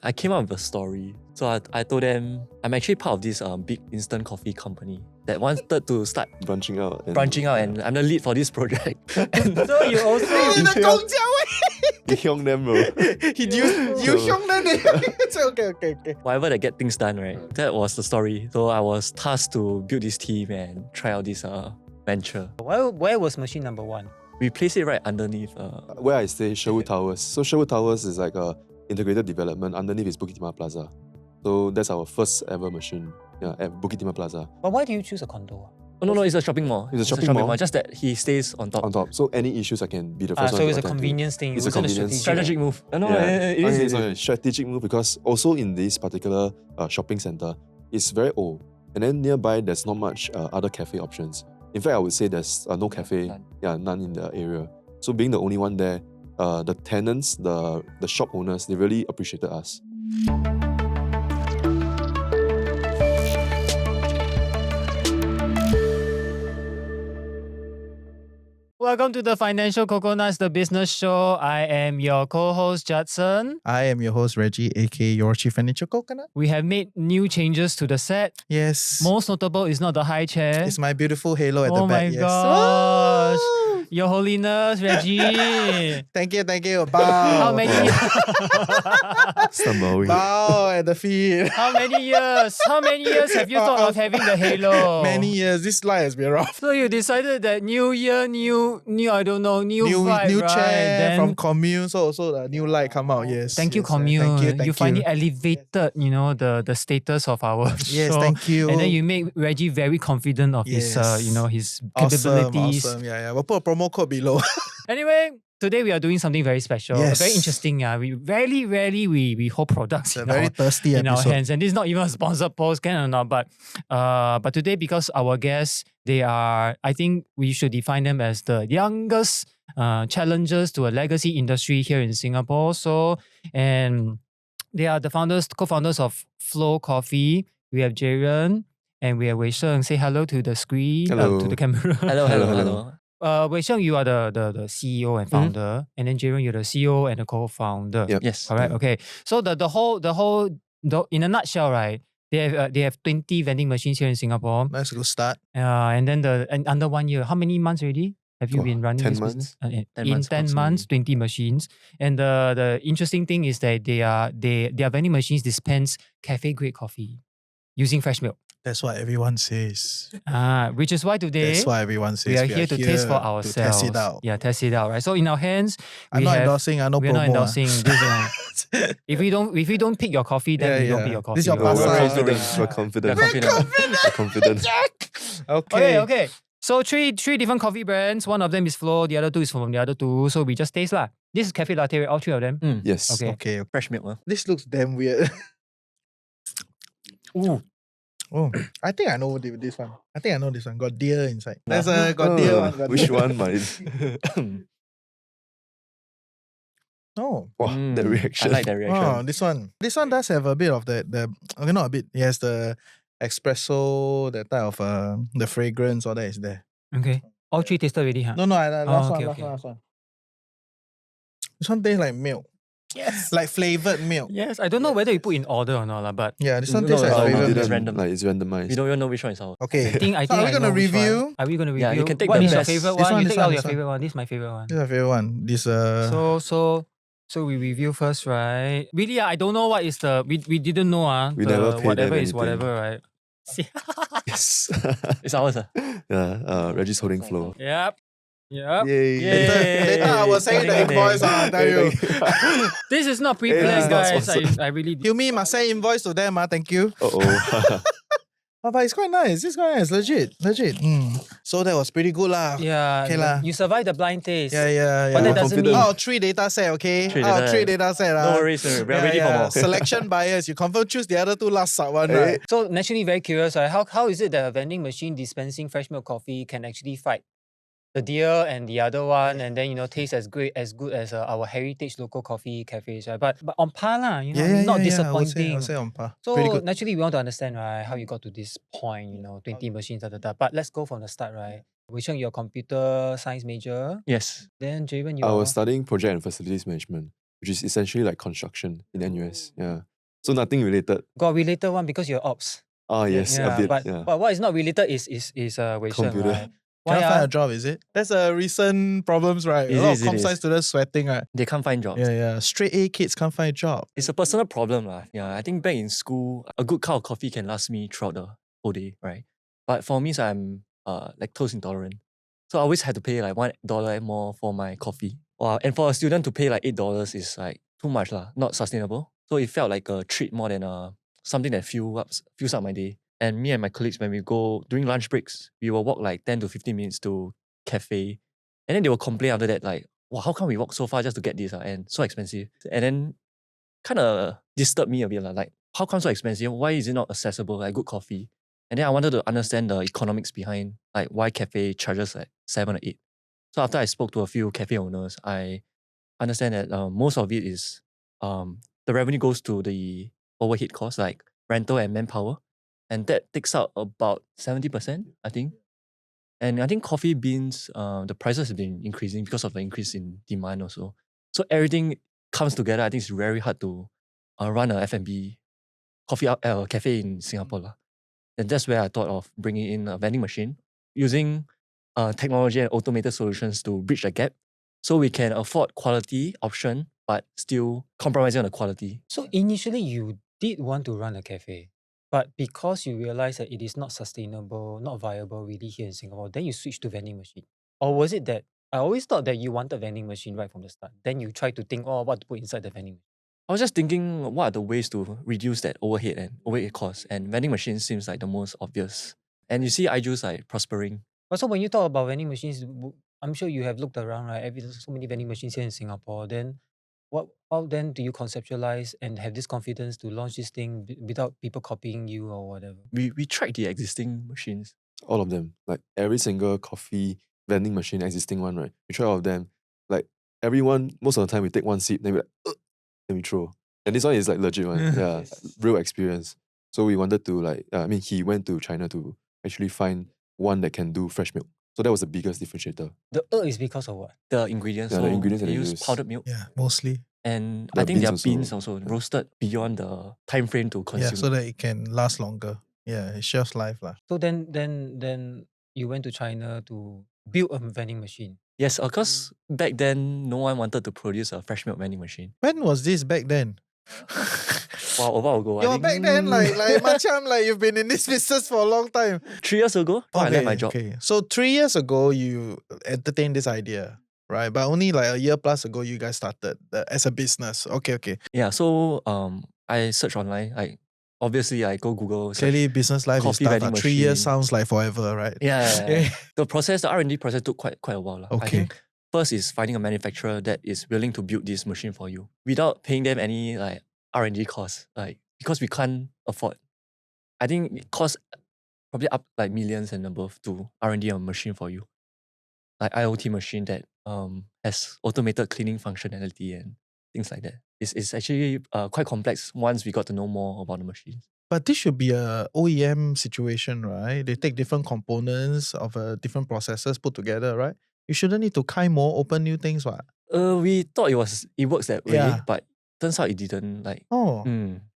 I came up with a story. So I told them I'm actually part of this big instant coffee company that wanted to start branching out. And I'm the lead for this project. And So you also... You hyung them, bro. you hyung them. Okay. whatever that get things done, right? That was the story. So I was tasked to build this team and try out this venture. Where was machine number 1? We place it right underneath. Where I stay, Sherwood Towers. So Sherwood Towers is like a integrated development. Underneath is Bukit Timah Plaza. So that's our first ever machine. Yeah, at Bukit Timah Plaza. But why do you choose a condo? Oh, no, it's a shopping mall. It's a shopping mall. Just that he stays on top. On top. So any issues, I can be the first one So to it's a attend to. convenience thing. It's a wasn't convenience. Strategic move. No, Yeah. it is. It's a strategic move because also in this particular shopping center, it's very old. And then nearby, there's not much other cafe options. In fact, I would say there's no cafe, none in the area. So being the only one there, the tenants, the shop owners, they really appreciated us. Welcome to the Financial Coconuts, the business show. I am your co-host, Judson. I am your host, Reggie, aka your Chief Financial Coconut. We have made new changes to the set. Yes. Most notable is not the high chair. It's my beautiful halo at the Oh back. my Yes. gosh. Woo! Your Holiness, Reggie. Thank you. Bow. How many Sambawing. Bow at the feet. How many years have you thought of having the halo? Many years. This light has been rough. So you decided that new year, new I don't know, new vibe, new right? chair Then, from Commune. So also the new light come out. Yes. thank you, yes, Commune. Thank you. finally elevated, the status of our Yes, show. thank you. And then you make Reggie very confident of Yes. his capabilities. Awesome. Yeah. We'll put a promo code below. Anyway, today we are doing something very special, Yes. very interesting. We rarely we hold products It's a in very our, thirsty in our episode. hands, and this is not even a sponsored post, can or not? But today, because our guests, I think we should define them as the youngest challengers to a legacy industry here in Singapore. So, and they are the co-founders of Flow Coffee. We have Jarran and we have Wei Sheng. Say hello to the screen, Hello. to the camera. Hello. Wei Sheng, you are the CEO and founder, and then Jarran, you're the CEO and the co-founder. Yep. Yes. All right. Okay. So the whole in a nutshell, right? They have 20 vending machines here in Singapore. Nice good start. And then and under 1 year, how many months already have you been running 10 this months. business? 10 In months 10 months, 20 machines. And the interesting thing is that their vending machines dispense cafe-grade coffee using fresh milk. That's what everyone says. Which is why today That's what everyone says. we are here to taste for to ourselves. test it out. Yeah, test it out, right? So in our hands, I'm we not have, endorsing. I no we're promo. not endorsing this. If we don't pick your coffee, then we don't pick your coffee. This is your No, we're pasar. confident. We're confident. We're confident. Okay. So three different coffee brands. One of them is Flow. The other two is from the other two. So we just taste lah. This is cafe latte. Right? All three of them. Yes. Okay. Okay. Fresh milk. This looks damn weird. Ooh. Oh, I think I know this one. I think I know this one. Got deer inside. Nah. There's a got deer one. Got Which deer. one might? Oh. Wow, that I reaction. like that reaction. Oh, this one. This one does have a bit of the okay, not a bit. It has the espresso, that type of the fragrance, all that is there. Okay. All three tasted already, huh? No, last okay, one, okay. last one. This one tastes like milk. Yes. Like flavored milk. Yes. I don't know whether you put in order or not, lah, but Yeah, this one No, tastes no, like no, we flavored it's didn't, milk. random. like, it's randomized. We don't even know which one is ours. Okay. I think So are we I gonna know which one. review? Are we gonna review? Yeah, you can take what the is your best. favorite This one? one, You this take out one, your this one. favorite one. This is my favorite one. This is my favorite one. This So we review first, right? Really, I don't know what is the we didn't know We never paid them whatever is anything. whatever, right? Yes. It's ours. Yeah. Reggie's holding flow. Yep. Yay. Yay. Later I was saying the Ding, ding, invoice, ding. I tell you. This is not Hey, pre-planned, this is not guys. I really You mean must send invoice to them, thank you. Uh-oh. Oh, but it's quite nice. It's quite nice. Legit. So that was pretty good lah. Yeah. Okay lah. You survived the blind taste. Yeah. But that We're doesn't confident. mean Oh, 3 data set, okay? Three Three data. data set. No worries, we're ready for more. Selection bias. You confirm choose the other two last sub one, Hey. right? So naturally very curious, right? How is it that a vending machine dispensing fresh milk coffee can actually fight the deer and the other one, and then taste as good as our heritage local coffee cafes, right? But on par lah, not disappointing. I would say on par. So Pretty good. naturally we want to understand, right, how you got to this point, 20 machines, But let's go from the start, right? Wei Sheng, you're a computer science major. Yes. Then Jarran, you I are was studying project and facilities management, which is essentially like construction in NUS. Yeah. So nothing related. Got related one because you're ops. Ah, yes, a bit. But Yeah. what is not related is Wei Sheng, Computer. right? Why Cannot find a job, is it? That's a recent problems, right? It a lot is, of it comp sci is. students sweating, right? They can't find jobs. Yeah. Straight A kids can't find a job. It's a personal problem. Yeah, I think back in school, a good cup of coffee can last me throughout the whole day, right? But for me, so I'm lactose intolerant. So I always had to pay like $1 more for my coffee. Wow. And for a student to pay like $8 is like too much, not sustainable. So it felt like a treat more than something that fills up my day. And me and my colleagues, when we go during lunch breaks, we will walk like 10 to 15 minutes to cafe. And then they will complain after that, like, wow, how come we walk so far just to get this and so expensive? And then kind of disturbed me a bit, like, how come so expensive? Why is it not accessible, like good coffee? And then I wanted to understand the economics behind like why cafe charges like 7 or 8. So after I spoke to a few cafe owners, I understand that most of it is the revenue goes to the overhead costs like rental and manpower. And that takes out about 70%, I think. And I think coffee beans, the prices have been increasing because of the increase in demand also. So everything comes together. I think it's very hard to run a F&B cafe in Singapore. And that's where I thought of bringing in a vending machine using technology and automated solutions to bridge the gap so we can afford quality option but still compromising on the quality. So initially you did want to run a cafe, but because you realized that it is not sustainable, not viable really here in Singapore, then you switched to vending machine. Or was it that I always thought that you wanted vending machine right from the start. Then you try to think, oh, what to put inside the vending machine. I was just thinking, what are the ways to reduce that overhead cost? And vending machine seems like the most obvious. And you see iJuice like prospering. Also, when you talk about vending machines, I'm sure you have looked around, right? So many vending machines here in Singapore. Then, how then do you conceptualize and have this confidence to launch this thing without people copying you or whatever? We tried the existing machines. All of them. Like every single coffee vending machine, existing one, right? We try all of them. Like everyone, most of the time we take one sip, then we like, then we throw. And this one is like legit one. Yeah. Yes. Real experience. So we wanted to like, he went to China to actually find one that can do fresh milk. So that was the biggest differentiator. The is because of what? The ingredients. Yeah, so the ingredients that they they use use. powdered milk. Yeah, mostly. And The I think their beans beans also. also roasted beyond the time frame to consume. Yeah, so that it can last longer. Yeah, it shelf life. So then you went to China to build a vending machine. Yes, because back then no one wanted to produce a fresh milk vending machine. When was this back then? Wow, a while ago. I You're think, back then, like macam like you've been in this business for a long time. 3 years ago, I left my job. Okay. So 3 years ago, you entertained this idea, right? But only like a year plus ago, you guys started as a business. Okay. Yeah, so I search online. Obviously I go Google. search Clearly, business life is coffee tough. vending 3 years machine. sounds like forever, right? Yeah. The R&D process took quite a while. I Okay. think first is finding a manufacturer that is willing to build this machine for you without paying them any like R&D costs. Like because we can't afford. I think it costs probably up like millions and above to R&D a machine for you. Like IoT machine that has automated cleaning functionality and things like that. It's actually quite complex once we got to know more about the machines. But this should be a OEM situation, right? They take different components of different processes put together, right? You shouldn't need to more, open new things, what? We thought it works that way, Yeah. but turns out it didn't. Like Oh,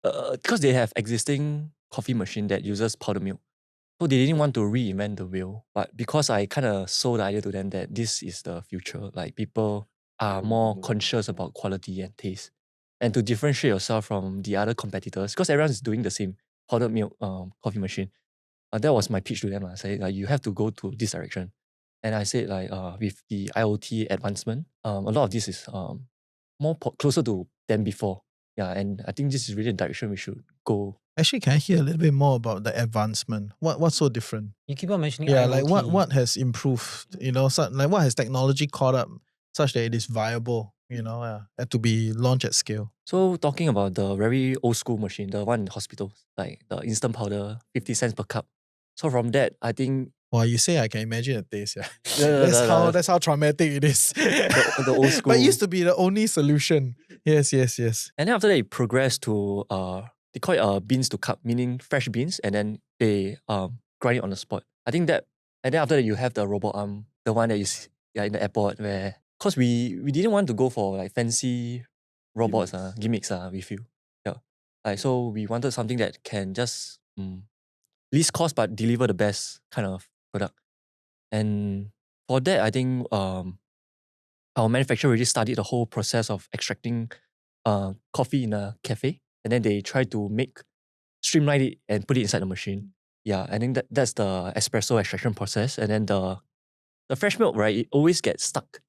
because they have existing coffee machine that uses powdered milk. So they didn't want to reinvent the wheel. But because I kind of sold the idea to them that this is the future, like people are more conscious about quality and taste. And to differentiate yourself from the other competitors, because everyone is doing the same powdered milk coffee machine. That was my pitch to them. I said, like, you have to go to this direction. And I said, like, with the IoT advancement, a lot of this is more closer to than before. Yeah, and I think this is really the direction we should go. actually, can I hear a little bit more about the advancement? What's so different? You keep on mentioning Yeah, IoT. like what has improved? Like what has technology caught up such that it is viable? And to be launched at scale. So talking about the very old school machine, the one in hospitals, like the instant powder, 50 cents per cup. So from that, I think Well, you say I can imagine the taste. Yeah, the that's how traumatic it is. the old school. But it used to be the only solution. Yes. And then after that, it progressed to they call it beans to cup, meaning fresh beans, and then they grind it on the spot. I think that, and then after that, you have the robot arm, the one that is in the airport where, cause we didn't want to go for like fancy robots gimmicks we feel. Yeah, Like, so we wanted something that can just least cost but deliver the best kind of product. And for that, I think our manufacturer already studied the whole process of extracting coffee in a cafe, and then they try to streamline it and put it inside the machine. Yeah, I think that's the espresso extraction process. And then the fresh milk, right, it always gets stuck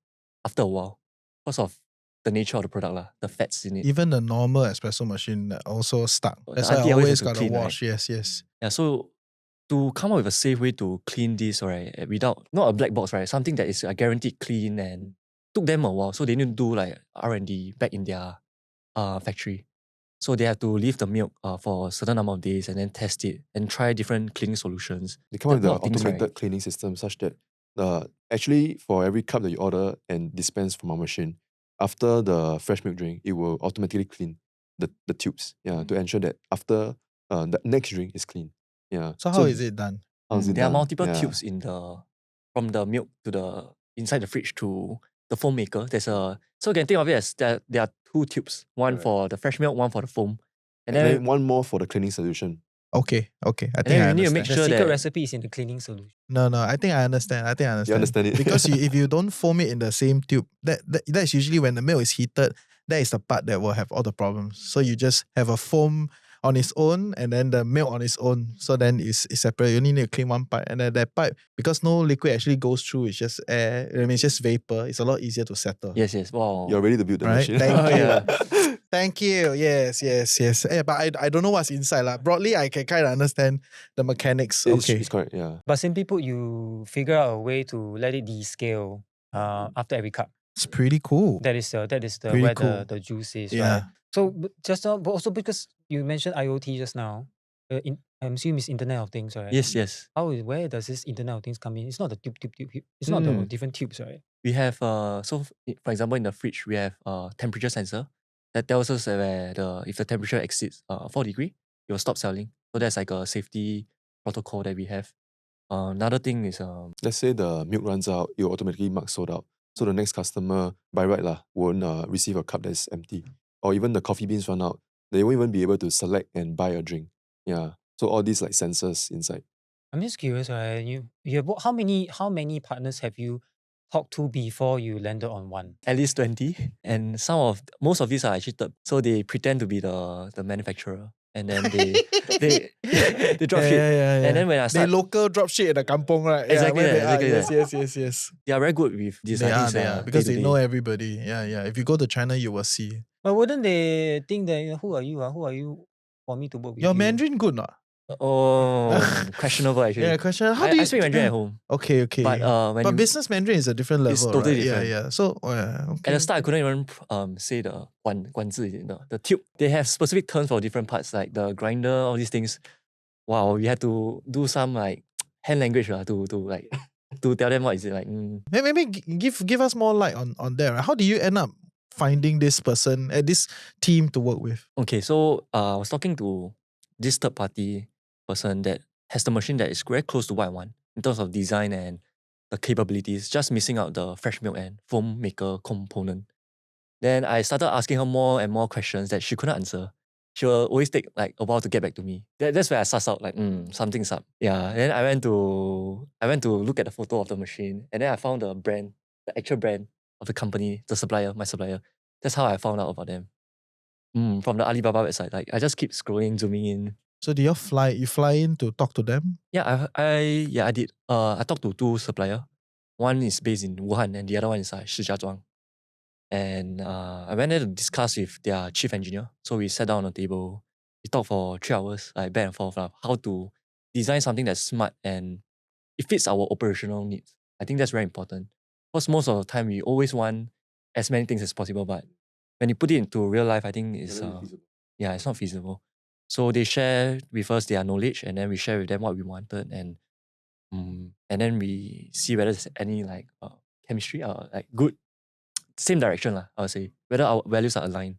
after a while because of the nature of the product, the fats in it. Even the normal espresso machine also stuck. The That's why I auntie always always have to gotta clean, wash. Yes. Yeah, so to come up with a safe way to clean this, right, without, not a black box, right, something that is guaranteed clean, and took them a while. So they need to do like R&D back in their factory. So they have to leave the milk for a certain number of days and then test it and try different cleaning solutions. They come up with There the are a lot of things, automated right? cleaning system such that actually for every cup that you order and dispense from our machine, after the fresh milk drink, it will automatically clean the tubes. Yeah, to ensure that after the next drink is clean. Yeah. So how is it done? How's it There are done? multiple Yeah. tubes from the milk to the inside the fridge to the foam maker. So you can think of it as there are two tubes, one Correct. for the fresh milk, one for the foam. And then one more for the cleaning solution. Okay. I think and then I you need to understand. make The sure secret that recipe is in the cleaning solution. No, I think I understand. You understand it? Because if you don't foam it in the same tube, that's usually when the milk is heated, that is the part that will have all the problems. So you just have a foam on its own and then the milk on its own. So then it's separate. You only need to clean one part. And then that pipe, because no liquid actually goes through, it's just air. I mean, it's just vapor. It's a lot easier to settle. yes. Wow. You're ready to build the Right? machine. Thank you. Yeah. Thank you. Yes. But I don't know what's inside. Broadly, I can kind of understand the mechanics. Okay. It's correct, yeah. But simply put, you figure out a way to let it descale after every cup. It's pretty cool. That is Pretty where cool. the juice is, Yeah. right? So just now, but also because you mentioned IoT just now, I'm assuming it's Internet of Things, right? Yes. Where does this Internet of Things come in? It's not the tube. It's not the different tubes, right? We have for example, in the fridge we have a temperature sensor that tells us if the temperature exceeds 4 degrees, it will stop selling. So that's like a safety protocol that we have. Another thing is Let's say the milk runs out, it will automatically mark sold out. So the next customer, by right won't receive a cup that's empty. Or even the coffee beans run out, they won't even be able to select and buy a drink. Yeah. So all these like sensors inside. I'm just curious, right? You have how many partners have you talked to before you landed on one? at least 20, and most of these are actually third. So they pretend to be the manufacturer, and then they drop ship. Yeah. And then when I They start, local drop shit at the kampong, right? Exactly where that, they are. exactly Yes. they are very good with these They ideas. are because they know everybody. Yeah. If you go to China, you will see. But wouldn't they think that who are you? Who are you for me to work with Your you? Mandarin good not? Oh, questionable actually. Yeah, question. How I, do you I speak Mandarin at home, Okay. but when But you, business Mandarin is a different level, It's totally right? different. Yeah. So okay. at the start I couldn't even say the 管字, the tube. They have specific terms for different parts, like the grinder, all these things. Wow, we had to do some like hand language to tell them what is it like. Maybe give us more light on that. Right? How do you end up finding this person and this team to work with? Okay, so I was talking to this third party person that has the machine that is very close to what I want in terms of design and the capabilities, just missing out the fresh milk and foam maker component. Then I started asking her more and more questions that she couldn't answer. She will always take like a while to get back to me. That's where I suss out like something's up. Yeah. Then I went to look at the photo of the machine, and then I found the actual brand of the company, my supplier. That's how I found out about them. From the Alibaba website. Like I just keep scrolling, zooming in. So do you fly in to talk to them? Yeah, I did. I talked to two suppliers. One is based in Wuhan and the other one is Shijiazhuang. And I went there to discuss with their chief engineer. So we sat down on a table. We talked for 3 hours, like back and forth, how to design something that's smart and it fits our operational needs. I think that's very important. Because most of the time we always want as many things as possible, but when you put it into real life, I think it's it's not feasible. So they share with us their knowledge, and then we share with them what we wanted, and then we see whether there's any like chemistry or like good same direction, I would say, whether our values are aligned.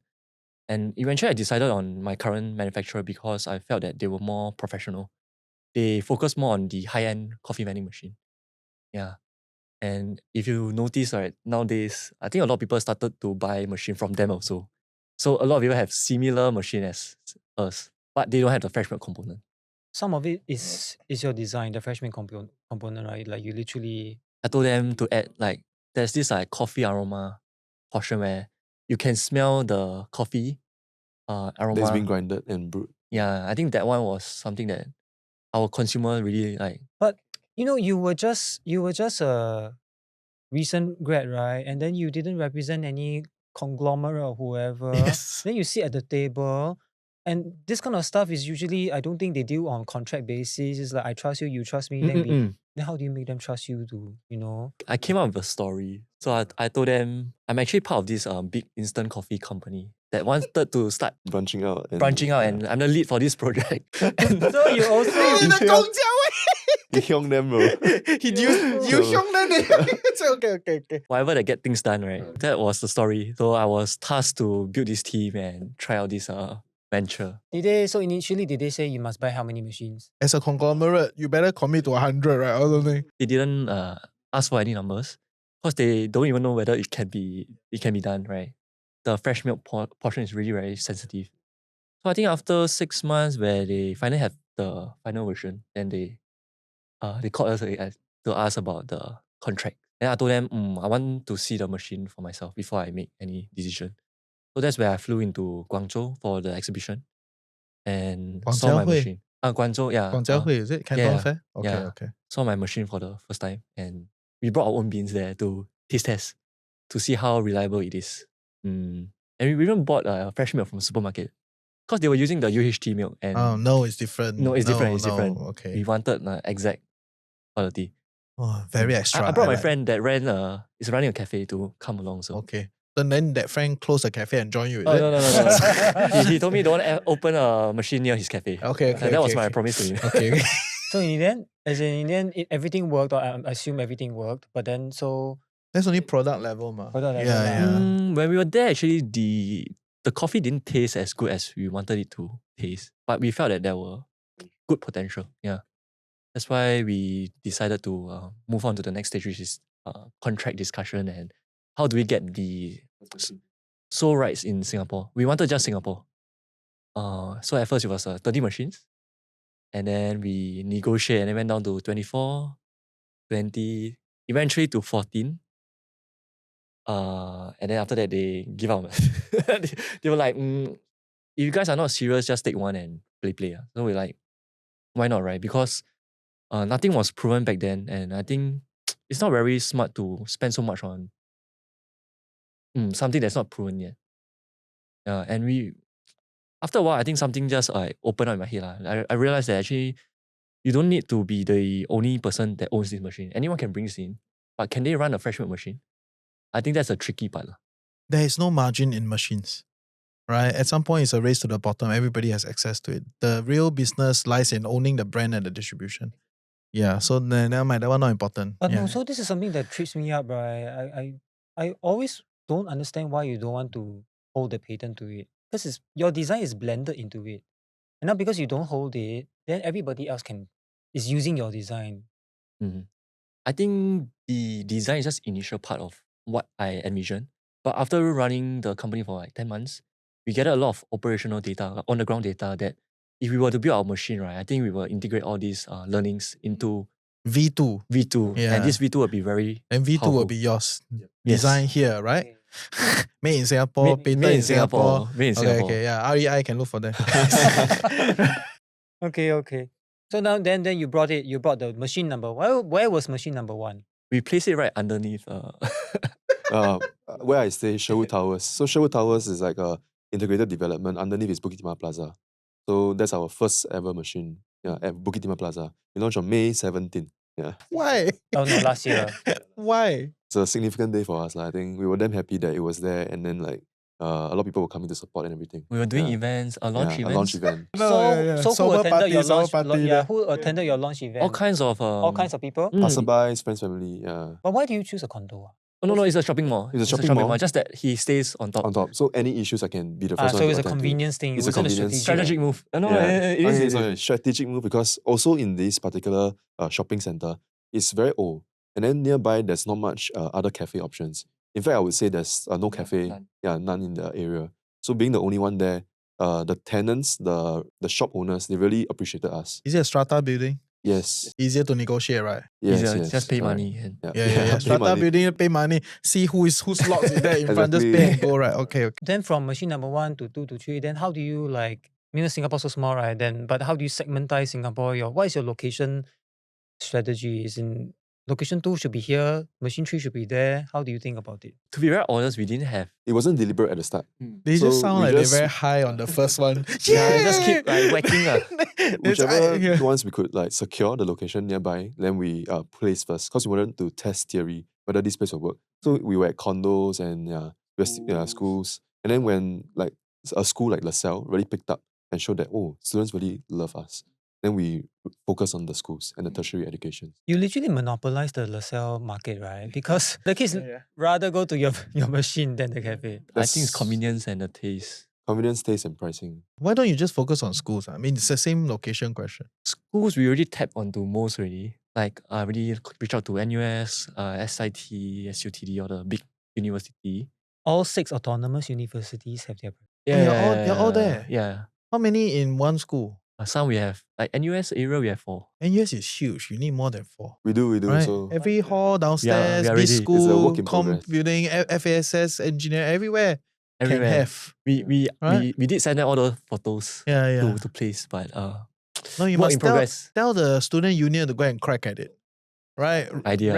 And eventually I decided on my current manufacturer because I felt that they were more professional. They focus more on the high-end coffee vending machine. Yeah. And if you notice, right, nowadays, I think a lot of people started to buy machine from them also. So a lot of people have similar machine as us, but they don't have the fresh milk component. Some of it is your design, the freshman component, right? Like you literally. I told them to add like there's this like coffee aroma portion where you can smell the coffee aroma. That's been grinded and brewed. Yeah, I think that one was something that our consumer really like. But you were just a recent grad, right? And then you didn't represent any conglomerate or whoever. Yes. Then you sit at the table, and this kind of stuff is usually, I don't think they deal on contract basis. It's like I trust you, you trust me. Then how do you make them trust you to I came up with a story. So I told them I'm actually part of this big instant coffee company that wanted to start branching out. And I'm the lead for this project. So you also He hyung them, bro. You hyung them. Okay. Whatever that get things done, right? That was the story. So I was tasked to build this team and try out this venture. So initially did they say you must buy how many machines? As a conglomerate, you better commit to 100, right? Or something. They didn't ask for any numbers because they don't even know whether it can be done, right? The fresh milk portion is really very sensitive. So I think after 6 months where they finally have the final version, then they called us to ask about the contract. Then I told them, I want to see the machine for myself before I make any decision. So that's where I flew into Guangzhou for the exhibition and saw my Guangzhou Hui? machine. Guangzhou, yeah. Guangzhou, is it? Canton yeah, Fair? Okay, yeah. okay. Saw my machine for the first time and we brought our own beans there to taste test to see how reliable it is. And we even bought fresh milk from the supermarket because they were using the UHT milk. And Oh, no, it's different. No, it's different. It's different. Okay. We wanted exact quality. Oh, very extra. I brought my like. friend that is running a cafe to come along. So Okay. So then that friend closed the cafe and joined you, is Oh, it? no. he told me don't open a machine near his cafe. Okay. And that was my promise to him. Okay. So in the end, everything worked, or I assume everything worked, but then That's only product level, ma. Product level, Yeah. When we were there, actually, the coffee didn't taste as good as we wanted it to taste. But we felt that there were good potential. Yeah. That's why we decided to move on to the next stage, which is contract discussion and how do we get the sole rights in Singapore. We wanted just Singapore. So at first it was 30 machines. And then we negotiated and it went down to 24, 20, eventually to 14. And then after that, they give up. They were like, if you guys are not serious, just take one and play. So we're like, why not, right? Because nothing was proven back then. And I think it's not very smart to spend so much on something that's not proven yet. And after a while, I think something just opened up in my head. I realized that actually, you don't need to be the only person that owns this machine. Anyone can bring this in. But can they run a fresh milk machine? I think that's a tricky part. There is no margin in machines, right? At some point, it's a race to the bottom. Everybody has access to it. The real business lies in owning the brand and the distribution. Yeah, so never mind. That one not important. But yeah. no, so this is something that trips me up, right? I always don't understand why you don't want to hold the patent to it. Because your design is blended into it. And now because you don't hold it, then everybody else is using your design. I think the design is just initial part of what I envision. But after running the company for like 10 months, we get a lot of operational data, on the ground data that if we were to build our machine, right, I think we will integrate all these learnings into V2. Yeah. And this V2 will be very And V2 will powerful. be yours. Yes. Design here, right? Made in Singapore, patent Made in Singapore. Made in Singapore. Okay, yeah. REI can look for that. Okay. So now then you brought the machine number. Where was machine number 1? We place it right underneath. Where I stay, Sherwood Towers. So Sherwood Towers is like a integrated development. Underneath is Bukit Timah Plaza. So that's our first ever machine. Yeah, at Bukit Timah Plaza. We launched on May 17th. Yeah. Why? Oh no, last year. Why? It's a significant day for us. I think we were damn happy that it was there, and then like a lot of people were coming to support and everything. We were doing Yeah. events, a launch Yeah, event. a launch event. So who Sober attended your party, sober launch? party, Yeah, yeah. who attended your launch event? All kinds of people. Passerbys, friends, family. Yeah. But why do you choose a condo? Oh, no, it's a shopping mall. It's a shopping mall. Just that he stays on top. On top. So any issues, I can be the first one So to it's a attend to. convenience thing. It It's a wasn't convenience. Strategic move. No, Yeah. it is. It's a strategic move because also in this particular shopping center, it's very old. And then nearby, there's not much other cafe options. In fact, I would say there's no cafe, None. none in the area. So being the only one there, the tenants, the shop owners, they really appreciated us. Is it a strata building? Yes, Easier to negotiate, right? yes, Easier, yes. just pay correct. money and Yeah, Yeah. pay Strata money. building, pay money. See whose lots is there in front. Just pay and go, right? Okay. Then from machine number 1 to 2 to 3, then how do you like, Singapore so small, right? But how do you segmentize Singapore? What is your location strategy? Is in location 2 should be here, machine 3 should be there. How do you think about it? to be very honest, we didn't have. It wasn't deliberate at the start. They just So sound we like just- they're very high on the first one. Yeah, just keep like whacking. Whichever ones we could like secure the location nearby, then we place first because we wanted to test theory whether this place will work. So we were at condos and schools, and then when like a school like LaSalle really picked up and showed that students really love us, then we focus on the schools and the tertiary education. You literally monopolize the LaSalle market, right? Because the kids rather go to your machine than the cafe. I think it's convenience and the taste. Convenience, taste, and pricing. Why don't you just focus on schools? I mean, it's the same location question. Schools we already tap onto most already. Like I already reach out to NUS, SIT, SUTD, or the big university. All 6 autonomous universities have their. you're all there? Yeah. How many in one school? Some we have, like NUS area we have 4. NUS is huge. You need more than 4. We do. Right? So Every hall downstairs, we are B ready. It's a school, work in com progress. building, FASS, engineer, everywhere. Everywhere. Can have. We did send out all the photos Yeah. to place, but No, you work must in progress. tell the student union to go and crack at it. Right? Idea.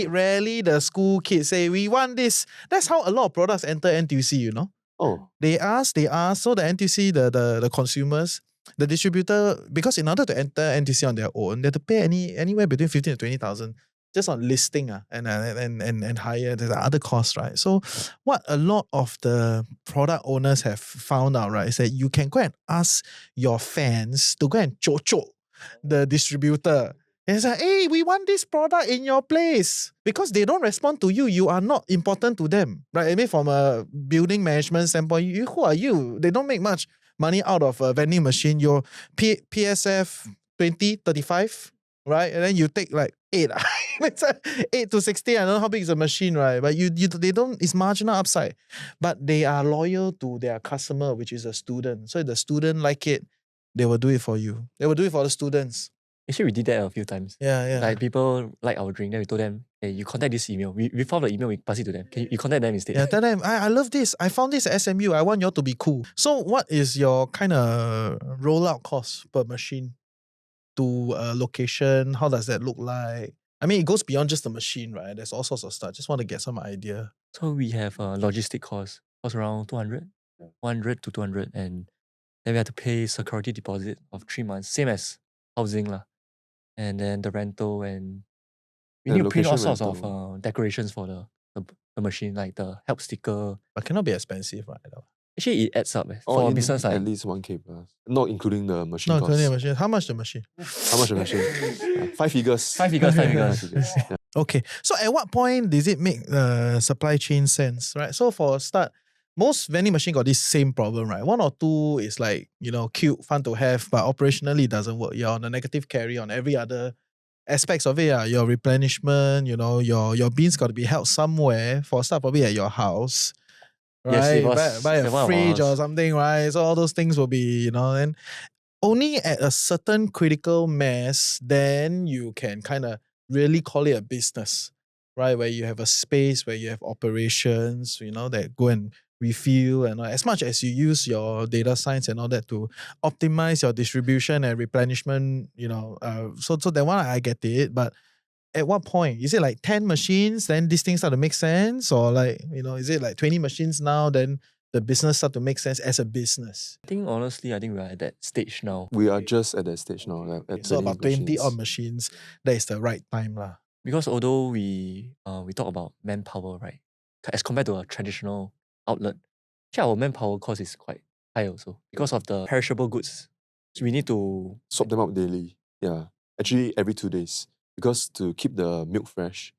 Rarely the school kids say, we want this. That's how a lot of products enter NTUC, you know? Oh, They ask, so the NTUC, the consumers, the distributor, because in order to enter NTUC on their own, they have to pay anywhere between 15 to 20,000 just on listing and higher. There's other costs, right? So what a lot of the product owners have found out, right, is that you can go and ask your fans to go and chocho the distributor. And it's like, hey, we want this product in your place. Because they don't respond to you, you are not important to them. Right? I mean, from a building management standpoint, who are you? They don't make much money out of a vending machine. Your PSF 20, 35, right? And then you take like 8. It's 8 to 16. I don't know how big is the machine, right? But they don't, it's marginal upside. But they are loyal to their customer, which is a student. So if the student like it, they will do it for you. They will do it for the students. Actually, we did that a few times. Yeah. Like people like our drink, then we told them, hey, you contact this email. We found the email, we pass it to them. Can you contact them instead? Yeah, tell them, I love this. I found this at SMU. I want you all to be cool. So what is your kind of rollout cost per machine to a location? How does that look like? I mean, it goes beyond just the machine, right? There's all sorts of stuff. Just want to get some idea. So we have logistic cost around 200, 100 to 200, and then we have to pay security deposit of 3 months, same as housing lah. And then the rental, and we need to print all location sorts rental. of decorations for the machine, like the help sticker. But cannot be expensive, right? Actually, it adds up for a business at like least 1K plus, not including the machine No, cost. including the machine. How much the machine? How much the machine? 5 figures. 5 figures, 5 Five figures. Yeah. Okay. So at what point does it make supply chain sense, right? So for a start, most vending machine got this same problem, right? 1 or 2 is like, cute, fun to have, but operationally it doesn't work. You're on a negative carry on every other aspects of it. Your replenishment, your beans got to be held somewhere. For a start, probably at your house. Yes, Right? it was Buy at a one of our fridge or house. something, right? So all those things will be, and only at a certain critical mass, then you can kind of really call it a business, right? Where you have a space, where you have operations, that go and refill, and as much as you use your data science and all that to optimize your distribution and replenishment, so that one I get it, but at what point? Is it like 10 machines, then these things start to make sense? Or like, is it like 20 machines now, then the business start to make sense as a business? I think honestly, I think we're at that stage now. We are just at that stage now. Like, at So about 20 odd machines. machines, that is the right time lah. Because although we talk about manpower, right? As compared to a traditional outlet, actually our manpower cost is quite high also. Because of the perishable goods. So we need to Swap them out daily. Yeah. Actually, every 2 days. Because to keep the milk fresh,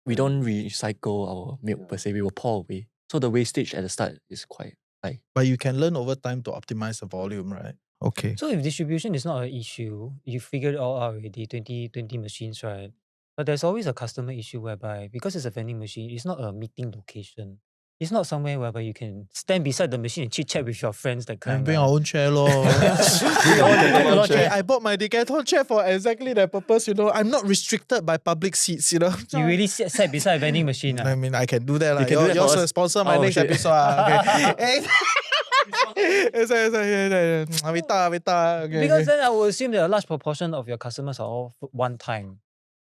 we don't recycle our milk per se, we will pour away. So the wastage at the start is quite high. But you can learn over time to optimize the volume, right? Okay. So if distribution is not an issue, you figured it all out already, 20 machines, right? But there's always a customer issue whereby, because it's a vending machine, it's not a meeting location. It's not somewhere where you can stand beside the machine and chit chat with your friends. That kind. And bring our own chair, lor. I bought my Decathlon chair for exactly that purpose. I'm not restricted by public seats. You really sat beside a vending machine. I mean, I can do that. You can do that Yours for will us. sponsor my next shit. episode. Okay. We talk. Because then I would assume that a large proportion of your customers are all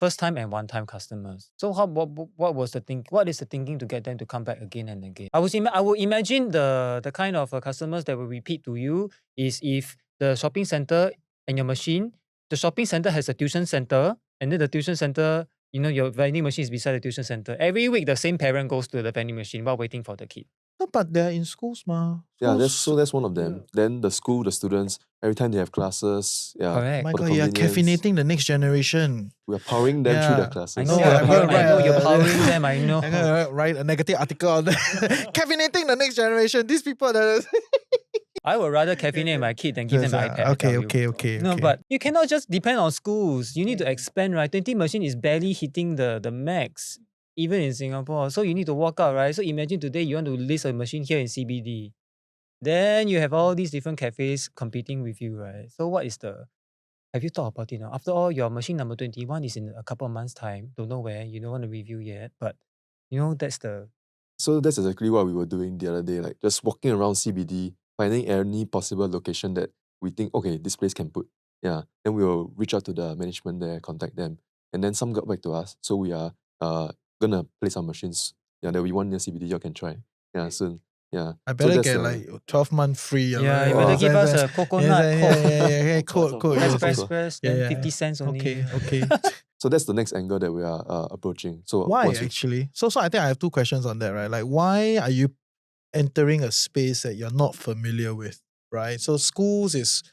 first time and one time customers. So what was the thing? What is the thinking to get them to come back again and again? I would imagine the kind of customers that will repeat to you is if the shopping center and your machine, the shopping center has a tuition center, and then the tuition center, your vending machine is beside the tuition center. Every week the same parent goes to the vending machine while waiting for the kid. No, but they're in schools, ma. Yeah, that's one of them. Then the school, the students, every time they have classes, Correct. My for the God, you're convenience. caffeinating the next generation. We are powering them through Yeah. their classes. I know, Yeah, you're powering, I know right, you're powering them, I know. I'm gonna write a negative article on that. Caffeinating the next generation. These people that I would rather caffeinate my kid than give them an iPad. I tell you. Okay. No, but you cannot just depend on schools. You need to expand, right? 20 machine is barely hitting the max, even in Singapore. So you need to walk out, right? So imagine today you want to list a machine here in CBD. Then you have all these different cafes competing with you, right? So have you thought about it now? After all, your machine number 21 is in a couple of months' time. Don't know where. You don't want to review yet. But, So that's exactly what we were doing the other day, like just walking around CBD, finding any possible location that we think, okay, this place can put. Yeah. Then we will reach out to the management there, contact them. And then some got back to us. So we are gonna place our machines. Yeah, that we want near CBD, you can try. Yeah, soon. Yeah. I So better that's get the- like 12-month free. yeah, you better give us a coconut Yeah, code. press, then Yeah. 50 cents only. Okay. So that's the next angle that we are approaching. So Why once we- actually? So I think I have two questions on that, right? Like, why are you entering a space that you're not familiar with, right? So schools is,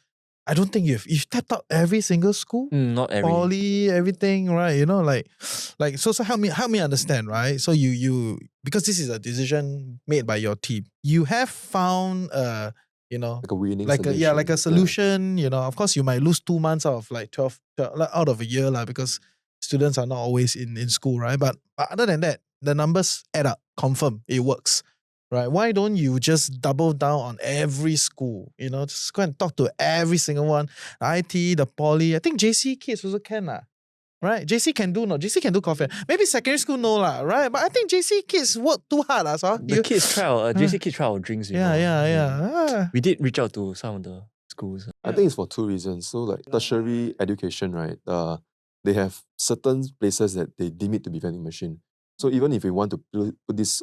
I don't think you've tapped out every single school, Not every. poly, everything, right? So help me understand, right? So you because this is a decision made by your team, you have found like a winning like solution. a solution. Of course you might lose 2 months out of like 12 out of a year because students are not always in school, right? But other than that, the numbers add up. Confirm it works, right? Why don't you just double down on every school? Just go and talk to every single one. IT, the poly. I think JC kids also can right? JC can do coffee. Maybe secondary school no right? But I think JC kids work too hard so. The kids try our JC kids try our drinks. Yeah. We did reach out to some of the schools. I think it's for two reasons. So like tertiary education, right? They have certain places that they deem it to be vending machine. So even if we want to put this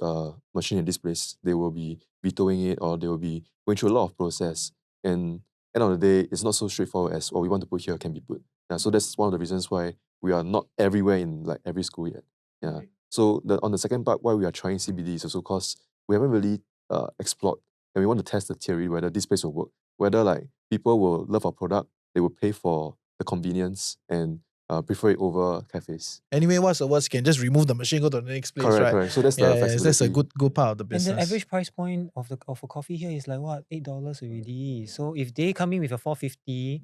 machine in this place, they will be vetoing it or they will be going through a lot of process. And end of the day, it's not so straightforward as what we want to put here can be put. Yeah, so that's one of the reasons why we are not everywhere in like every school yet. Yeah. So on the second part, why we are trying CBD is also because we haven't really explored and we want to test the theory whether this place will work, whether like people will love our product, they will pay for the convenience and prefer it over cafes. Anyway, what's the worst? You can just remove the machine, go to the next place, Correct. right? So that's the Yeah, flexibility. that's a good part of the And business. the average price point of a coffee here is like what, $8 already. So if they come in with a $4.50,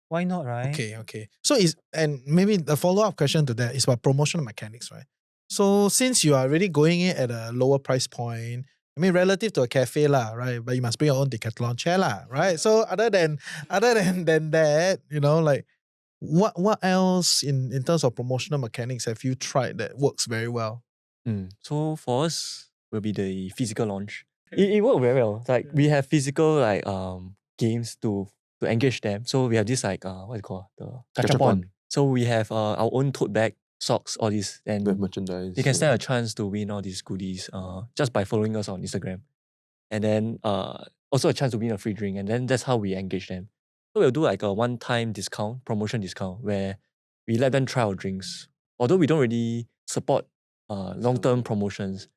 why not, right? Okay. So and maybe the follow-up question to that is about promotional mechanics, right? So since you are already going in at a lower price point, I mean relative to a cafe right? But you must bring your own Decathlon chair right? So other than that, like what else in terms of promotional mechanics have you tried that works very well? So for us will be the physical launch. It worked very well. Like we have physical games to engage them. So we have this what is it called? The gachapon. So we have our own tote bag, socks, all this, and We have merchandise. they can stand a chance to win all these goodies just by following us on Instagram. And then also a chance to win a free drink. And then that's how we engage them. So we'll do like a one-time promotion discount, where we let them try our drinks. Although we don't really support long-term promotions,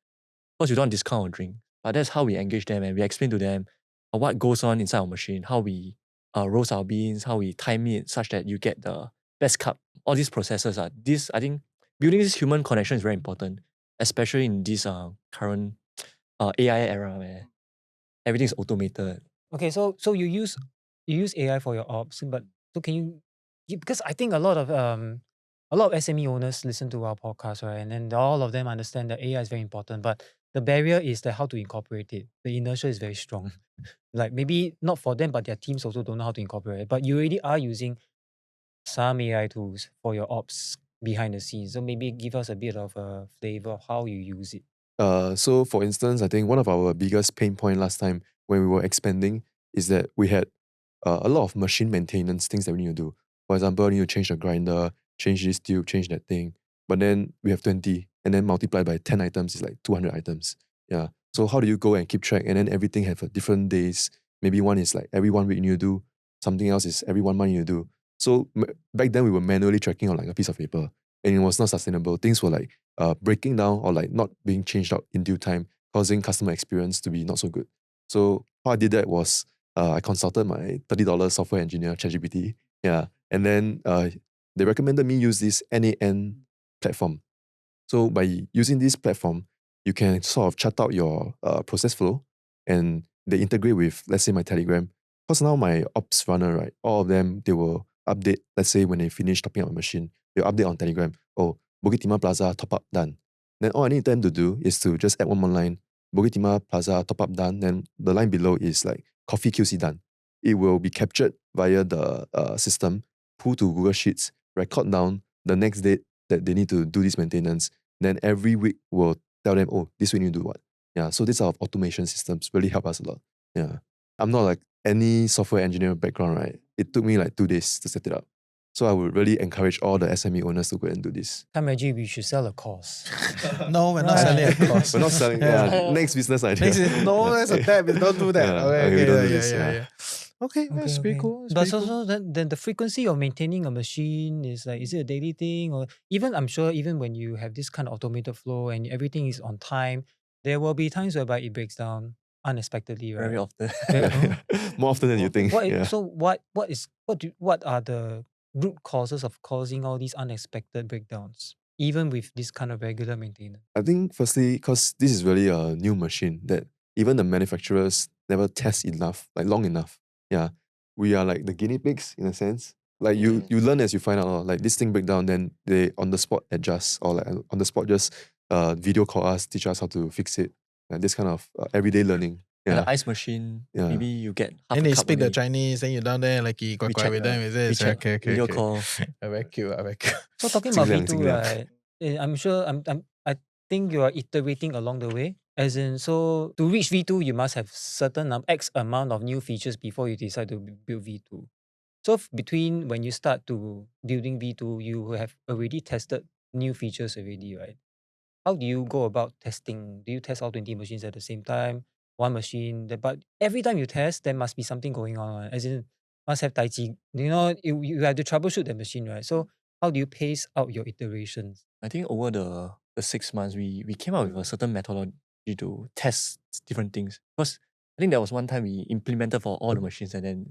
because we don't discount our drink. But that's how we engage them, and we explain to them what goes on inside our machine, how we roast our beans, how we time it such that you get the best cup. All these processes I think building this human connection is very important, especially in this current AI era where everything's automated. Okay, so you use AI for your ops, but so can you because I think a lot of SME owners listen to our podcast, right? And then all of them understand that AI is very important. But The barrier is that how to incorporate it. The inertia is very strong. Like maybe not for them, but their teams also don't know how to incorporate it. But you already are using some AI tools for your ops behind the scenes. So maybe give us a bit of a flavor of how you use it. So for instance, I think one of our biggest pain point last time when we were expanding is that we had a lot of machine maintenance things that we need to do. For example, we need to change the grinder, change this tube, change that thing. But then we have 20 and then multiplied by 10 items is like 200 items. Yeah. So how do you go and keep track? And then everything have a different days. Maybe one is like every 1 week you need to do. Something else is every 1 month you need to do. So back then we were manually tracking on like a piece of paper and it was not sustainable. Things were like breaking down or like not being changed out in due time, causing customer experience to be not so good. So how I did that was I consulted my $30 software engineer, ChatGPT. Yeah. And then they recommended me use this NAN platform. So by using this platform, you can sort of chart out your process flow and they integrate with, let's say, my Telegram. Because now my ops runner, right, all of them, they will update, let's say when they finish topping up a machine, they'll update on Telegram. Oh, Bukit Timah Plaza top up done. Then all I need them to do is to just add one more line. Bukit Timah Plaza top up done. Then the line below is like coffee QC done. It will be captured via the system, pull to Google Sheets, record down the next date that they need to do this maintenance. Then every week we'll tell them, oh, this week you need to do what. Yeah, so these are automation systems really help us a lot. Yeah. I'm not like any software engineer background, right? It took me like 2 days to set it up. So I would really encourage all the SME owners to go and do this. Time Reggie, we should sell a course. No, we're not selling a course. We're not selling, yeah. Next business idea. No, that's a tab. Don't do that. Yeah, Okay, we don't do yeah, this, yeah, yeah. yeah. Okay, that's pretty cool. That's But pretty cool. also then the frequency of maintaining a machine is like, is it a daily thing? Or even I'm sure even when you have this kind of automated flow and everything is on time, there will be times whereby it breaks down unexpectedly, right? Very often. More often than you think. Yeah. So what are the root causes of causing all these unexpected breakdowns, even with this kind of regular maintenance? I think firstly, because this is really a new machine that even the manufacturers never test enough, like long enough. Yeah. We are like the guinea pigs in a sense. Like you learn as you find out, like this thing break down, then they on the spot adjust or like on the spot just video call us, teach us how to fix it. This kind of everyday learning. And Yeah. the ice machine, Yeah. maybe you get half And a they cup speak the only. Chinese, then you down there like you quite WeChat, with them, is it? WeChat, Okay, video okay. call. Very cute, very cute. So talking about Xing liang, V2, xing liang. right? I'm sure I think you are iterating along the way. As in, so to reach V2, you must have certain X amount of new features before you decide to build V2. So between when you start to building V2, you have already tested new features already, right? How do you go about testing? Do you test all 20 machines at the same time? One machine, but every time you test, there must be something going on. As in, must have taiji. You have to troubleshoot the machine, right? So how do you pace out your iterations? I think over the 6 months, we came up with a certain methodology to test different things. Because I think there was one time we implemented for all the machines and then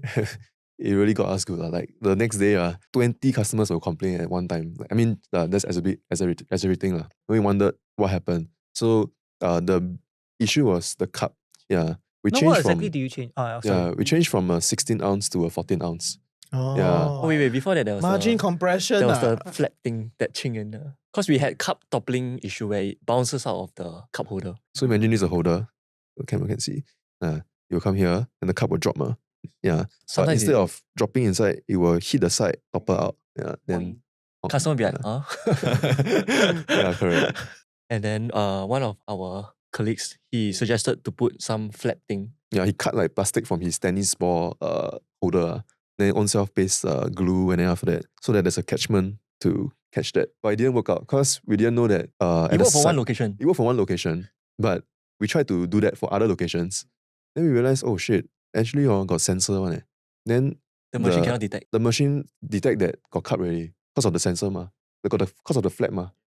It really got us good. Like the next day, 20 customers will complain at one time. I mean, that's as everything. We wondered what happened. So the issue was the cup. Yeah. We Now, changed what exactly from do you change? yeah, Sorry. we changed from a 16 ounce to a 14 ounce. oh wait, before that there was Margin a, compression. there was the flat thing that ching in there. Because we had cup toppling issue where it bounces out of the cup holder. So imagine this is a holder. The camera can see. You'll come here and the cup will drop. Yeah. But Sometimes instead of dropping inside, it will hit the side, topple out. Yeah. Then customer will be like, yeah. huh? Yeah, correct. And then one of our colleagues, he suggested to put some flat thing. Yeah, he cut like plastic from his tennis ball holder. Then own self paste glue, and then after that, so that there's a catchment to catch that. But it didn't work out because we didn't know that. It worked for one location. It worked for one location, but we tried to do that for other locations. Then we realized, oh shit, actually got sensor one. Then The machine cannot detect. The machine detect that got cut already because of the sensor because of the flap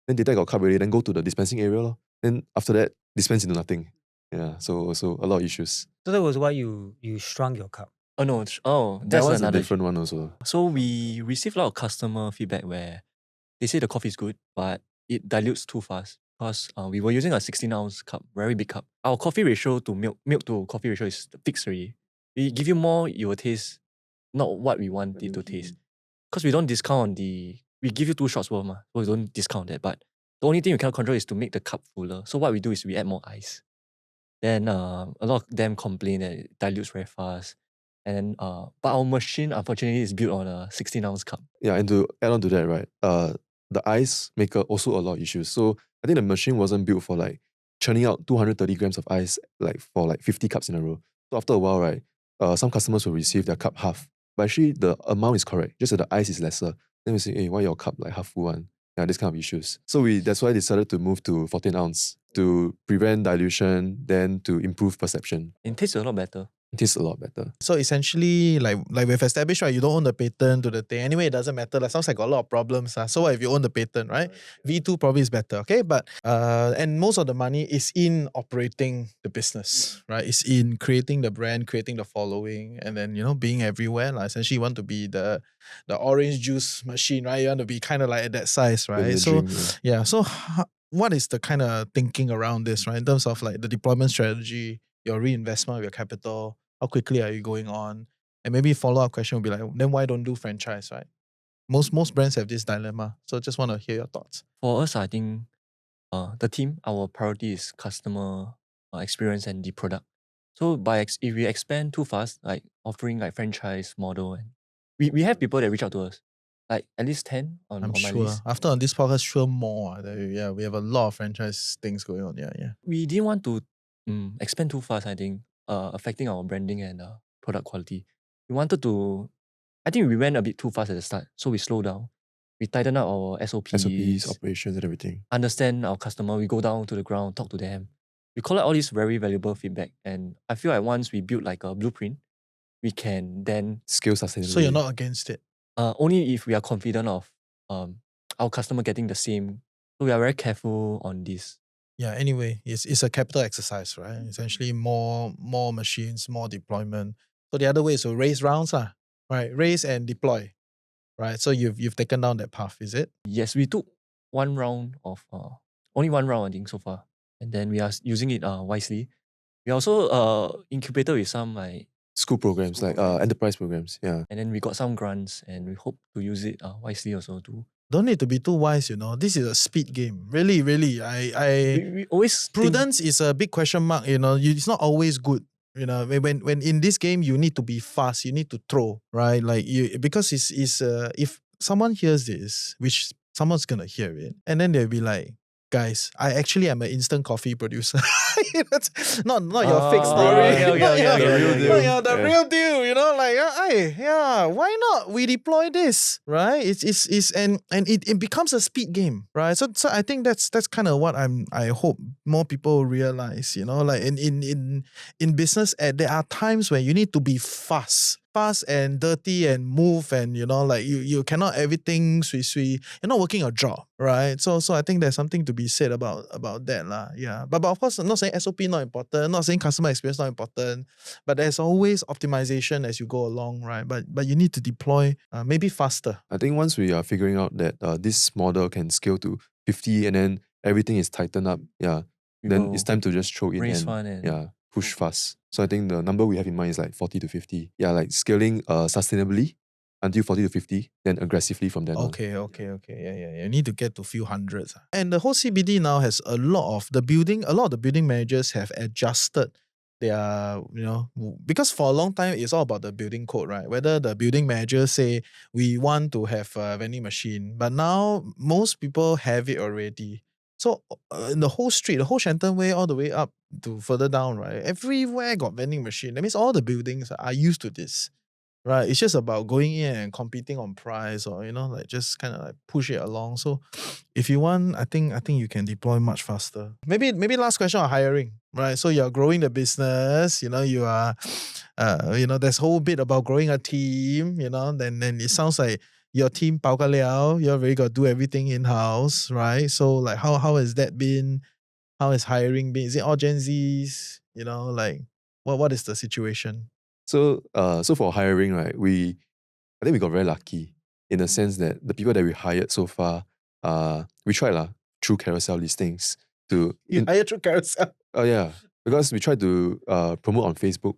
Then detect got cut already. Then go to the dispensing area lor. Then after that dispense into nothing. Yeah, so a lot of issues. So that was why you shrunk your cup. Oh no, That that's was a another different one also. So we received a lot of customer feedback where they say the coffee is good, but it dilutes too fast. Because we were using a 16-ounce cup, very big cup. Our coffee ratio to milk to coffee ratio is fixed already. We give you more, you will taste not what we want it to taste. Because we don't discount on we give you 2 shots worth, so we don't discount that. But The only thing you cannot control is to make the cup fuller. So what we do is we add more ice. Then a lot of them complain that it dilutes very fast. And but our machine unfortunately is built on a 16-ounce cup. Yeah, and to add on to that, right, the ice maker also a lot of issues. So I think the machine wasn't built for like churning out 230 grams of ice like for like 50 cups in a row. So after a while, right, some customers will receive their cup half. But actually the amount is correct, just that the ice is lesser. Then we say, hey, why your cup like half full one? Yeah, this kind of issues. So that's why I decided to move to 14 ounce to prevent dilution, then to improve perception. It tastes a lot better. It tastes a lot better. So essentially, like we've established, right, you don't own the patent to the thing. Anyway, it doesn't matter. Like, sounds like got a lot of problems. So what if you own the patent, right? V2 probably is better, okay? But and most of the money is in operating the business, right? It's in creating the brand, creating the following, and then, being everywhere. Like, essentially, you want to be the orange juice machine, right? You want to be kind of like at that size, right? The So dream, yeah. So what is the kind of thinking around this, right? In terms of like the deployment strategy, your reinvestment of your capital, how quickly are you going on? And maybe follow-up question would be like, then why don't do franchise, right? Most brands have this dilemma. So just want to hear your thoughts. For us, I think the team, our priority is customer experience and the product. So if we expand too fast, like offering like franchise model, and we have people that reach out to us, like at least 10 on I'm my sure. list. After on this podcast, sure more. Yeah, we have a lot of franchise things going on. Yeah. We didn't want to expand too fast, I think, affecting our branding and product quality. I think we went a bit too fast at the start, so we slowed down. We tighten up our SOPs, operations and everything. understand our customer. We go down to the ground, talk to them. We collect all this very valuable feedback. And I feel like once we build like a blueprint, we can then Scale sustainability. So you're not against it? only if we are confident of our customer getting the same. So we are very careful on this. Yeah, anyway, it's a capital exercise, right? Essentially more machines, more deployment. So the other way is to raise rounds, right? Raise and deploy, right? So you've taken down that path, is it? Yes, we took one round of only one round, I think, so far. And then we are using it wisely. We also incubated with some like school programs, like enterprise programs. Yeah. and then we got some grants, and we hope to use it wisely also too. Don't need to be too wise, This is a speed game. Really, really. We always Prudence is a big question mark, It's not always good. When in this game you need to be fast, you need to throw, right? Like because it's if someone hears this, which someone's gonna hear it, and then they'll be like, guys, I actually am an instant coffee producer. not your fake story. The real deal. Like, hey, yeah, why not? We deploy this, right? It's and it becomes a speed game, right? So I think that's kind of what I hope more people realize. Like in business, there are times when you need to be fast and dirty and move, and like you cannot everything sui. You're not working a job, right? So I think there's something to be said about that lah. Yeah, but of course, I'm not saying SOP not important, not saying customer experience not important, but there's always optimization as you go along, right? But you need to deploy maybe faster. I think once we are figuring out that this model can scale to 50 and then everything is tightened up, then it's time to just throw in and push fast. So I think the number we have in mind is like 40 to 50. Yeah, like scaling sustainably until 40 to 50, then aggressively from then on. Okay. Yeah. You need to get to a few hundreds. And the whole CBD now has a lot of the building managers have adjusted their, because for a long time, it's all about the building code, right? Whether the building managers say, we want to have a vending machine, but now most people have it already. So in the whole street, the whole Shenton Way, all the way up to further down, right? Everywhere got vending machine. That means all the buildings are used to this, right? It's just about going in and competing on price, or like just kind of like push it along. So if you want, I think you can deploy much faster. Maybe last question on hiring, right? So you're growing the business, you are, there's a whole bit about growing a team, then it sounds like your team pao ka liao, you're really got to do everything in-house, right? So like how has that been? How has hiring been? Is it all Gen Zs? Like what is the situation? So for hiring, right, I think we got very lucky in the sense that the people that we hired so far, we tried through carousel listings to hired through carousel. Oh yeah, because we tried to promote on Facebook,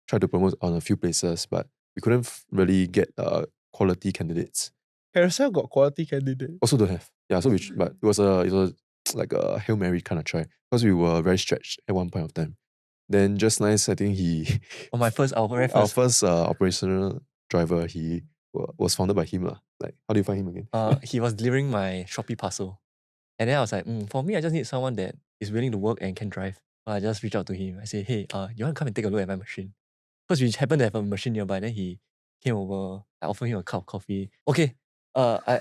tried to promote on a few places, but we couldn't really get quality candidates. Carousel got quality candidates. Also don't have. Yeah, so but it was a like a Hail Mary kind of try because we were very stretched at one point of time. Then just nice, I think On my first, our very our first, first operational driver, he was founded by him. Like, how do you find him again? he was delivering my Shopee parcel. And then I was like, for me, I just need someone that is willing to work and can drive. So I just reached out to him. I say, hey, you want to come and take a look at my machine? Because we happened to have a machine nearby. Then he came over. I offered him a cup of coffee. Okay.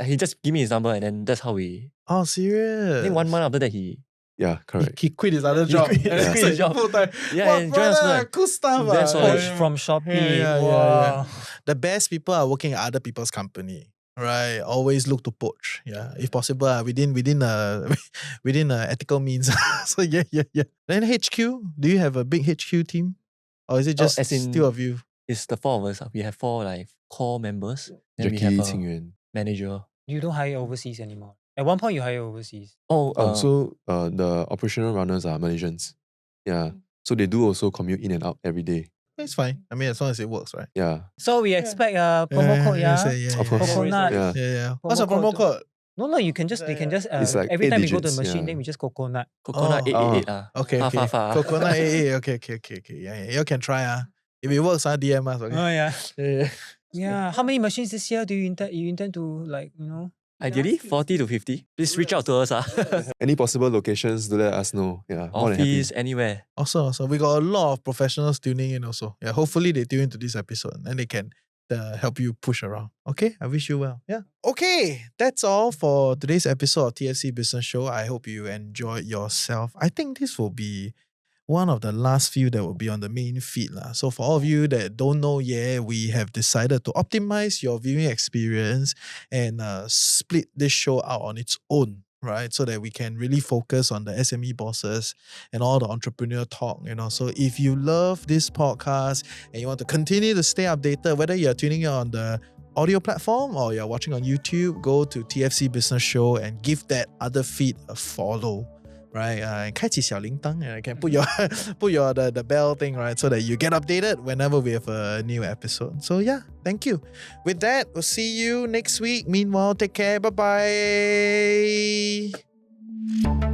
He just gave me his number, and then that's how we. Oh, I serious? think 1 month after that, he Yeah, correct. He quit his other He job. quit- and he it's quit his like job. full-time. Yeah, What, and join us brother? like- Cool stuff. That's ah. why- Coach from Shopee. Yeah. Wow. The best people are working at other people's company. Right, always look to poach. Yeah, if possible, within ethical means. So yeah. Then HQ, do you have a big HQ team, or is it just as in- still of you? It's the 4 of us. We have 4 like core members. Then we have Jackie, a Qingyuan. manager. You don't hire overseas anymore. At one point, you hire overseas. So the operational runners are Malaysians. Yeah. So they do also commute in and out every day. It's fine. I mean, as long as it works, right? Yeah. So we expect a promo code, yeah? Of course. Coconut. Yeah. Yeah. What's a Promo promo code? No, you can just, they can just, It's like every 8 time we go to the digits, machine, yeah. then we just coconut. Coconut Oh. 888 ah. Okay. Fa. Coconut AA. Okay. Yeah. You can try. If it works, DM us. Okay. Oh, yeah. Yeah. Yeah. How many machines this year do you intend to, like, Ideally, 40 to 50. Please reach out to us. Any possible locations, do let us know. Yeah. More than happy. Office, anywhere. Also, we got a lot of professionals tuning in also. Yeah, hopefully they tune into this episode and they can help you push around. Okay, I wish you well. Yeah. Okay, that's all for today's episode of TFC Business Show. I hope you enjoyed yourself. I think this will be one of the last few that will be on the main feed. So for all of you that don't know yet, we have decided to optimize your viewing experience and split this show out on its own, right? So that we can really focus on the SME bosses and all the entrepreneur talk, So if you love this podcast and you want to continue to stay updated, whether you're tuning in on the audio platform or you're watching on YouTube, go to TFC Business Show and give that other feed a follow. Right, 开启小铃铛, and I can put your the bell thing, right, so that you get updated whenever we have a new episode. So yeah, thank you. With that, we'll see you next week. Meanwhile, take care. Bye bye.